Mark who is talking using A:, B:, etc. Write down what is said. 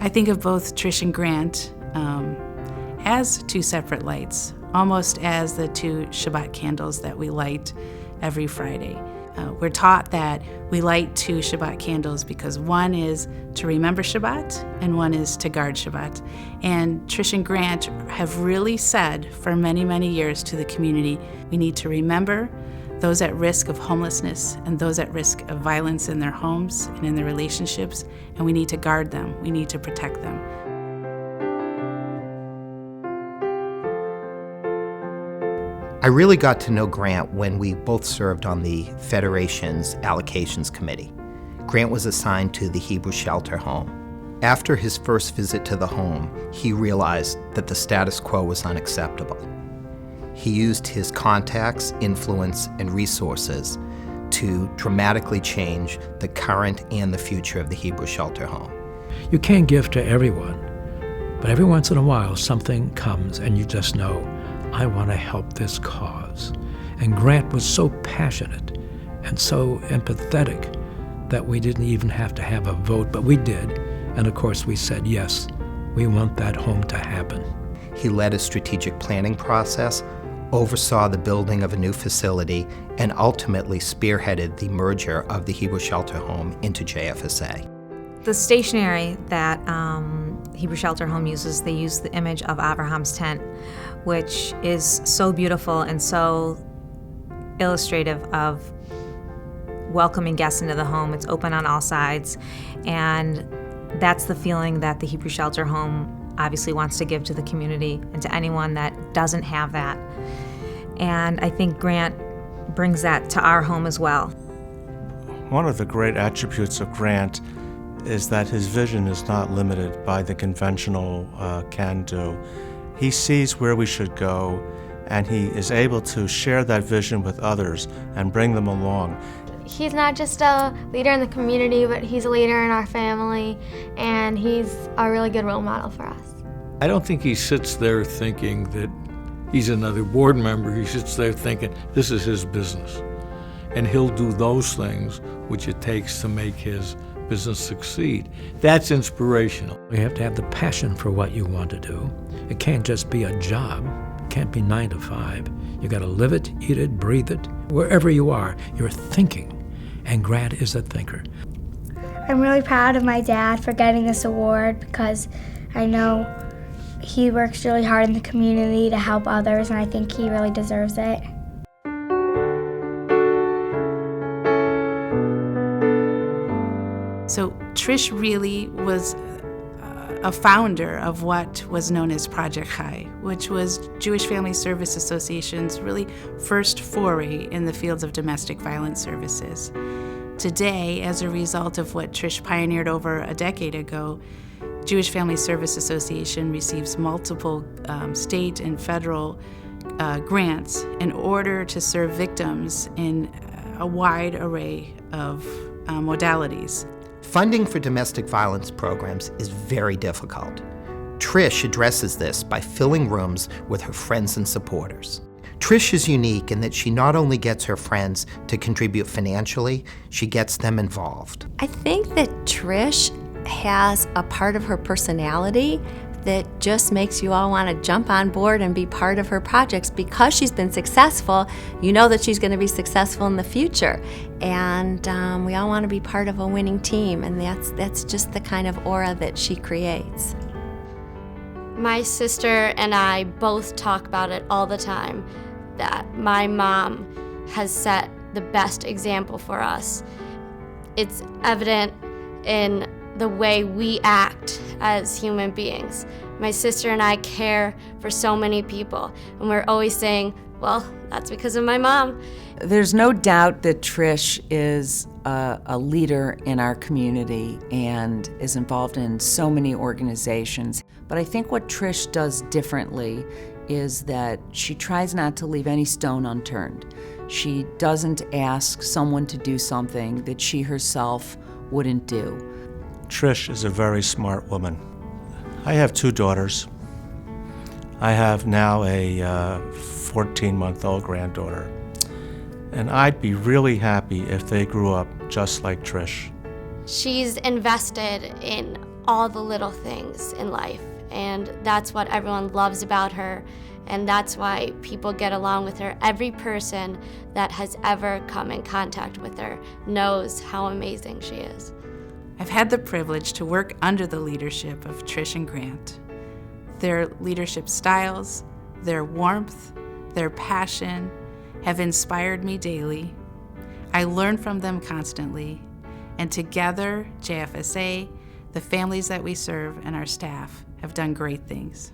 A: I think of both Trish and Grant as two separate lights, almost as the two Shabbat candles that we light every Friday. We're taught that we light two Shabbat candles because one is to remember Shabbat and one is to guard Shabbat. And Trish and Grant have really said for many, many years to the community, we need to remember those at risk of homelessness and those at risk of violence in their homes and in their relationships, and we need to guard them, we need to protect them.
B: I really got to know Grant when we both served on the Federation's Allocations Committee. Grant was assigned to the Hebrew Shelter home. After his first visit to the home, he realized that the status quo was unacceptable. He used his contacts, influence, and resources to dramatically change the current and the future of the Hebrew Shelter home.
C: You can't give to everyone, but every once in a while something comes and you just know, I want to help this cause. And Grant was so passionate and so empathetic that we didn't even have to have a vote, but we did. And of course we said, yes, we want that home to happen.
B: He led a strategic planning process, oversaw the building of a new facility, and ultimately spearheaded the merger of the Hebrew Shelter home into JFSA.
D: The stationery that Hebrew Shelter Home uses, they use the image of Abraham's tent, which is so beautiful and so illustrative of welcoming guests into the home. It's open on all sides, and that's the feeling that the Hebrew Shelter Home obviously wants to give to the community and to anyone that doesn't have that. And I think Grant brings that to our home as well.
E: One of the great attributes of Grant is that his vision is not limited by the conventional can-do. He sees where we should go, and he is able to share that vision with others and bring them along.
F: He's not just a leader in the community, but he's a leader in our family, and he's a really good role model for us.
G: I don't think he sits there thinking that he's another board member. He sits there thinking this is his business, and he'll do those things which it takes to make his business succeed. That's inspirational.
C: You have to have the passion for what you want to do. It can't just be a job. It can't be 9 to 5. You got to live it, eat it, breathe it. Wherever you are, you're thinking, and Grant is a thinker.
H: I'm really proud of my dad for getting this award because I know he works really hard in the community to help others, and I think he really deserves it.
A: So Trish really was a founder of what was known as Project Chai, which was Jewish Family Service Association's really first foray in the fields of domestic violence services. Today, as a result of what Trish pioneered over a decade ago, Jewish Family Service Association receives multiple state and federal grants in order to serve victims in a wide array of modalities.
B: Funding for domestic violence programs is very difficult. Trish addresses this by filling rooms with her friends and supporters. Trish is unique in that she not only gets her friends to contribute financially, she gets them involved.
I: I think that Trish has a part of her personality that just makes you all want to jump on board and be part of her projects. Because she's been successful, you know that she's going to be successful in the future. And we all want to be part of a winning team, and that's just the kind of aura that she creates.
F: My sister and I both talk about it all the time, that my mom has set the best example for us. It's evident in the way we act as human beings. My sister and I care for so many people, and we're always saying, well, that's because of my mom.
J: There's no doubt that Trish is a leader in our community and is involved in so many organizations. But I think what Trish does differently is that she tries not to leave any stone unturned. She doesn't ask someone to do something that she herself wouldn't do.
E: Trish is a very smart woman. I have 2 daughters. I have now a 14-month-old granddaughter. And I'd be really happy if they grew up just like Trish.
F: She's invested in all the little things in life, and that's what everyone loves about her, and that's why people get along with her. Every person that has ever come in contact with her knows how amazing she is.
A: I've had the privilege to work under the leadership of Trish and Grant. Their leadership styles, their warmth, their passion have inspired me daily. I learn from them constantly, and together, JFSA, the families that we serve, and our staff have done great things.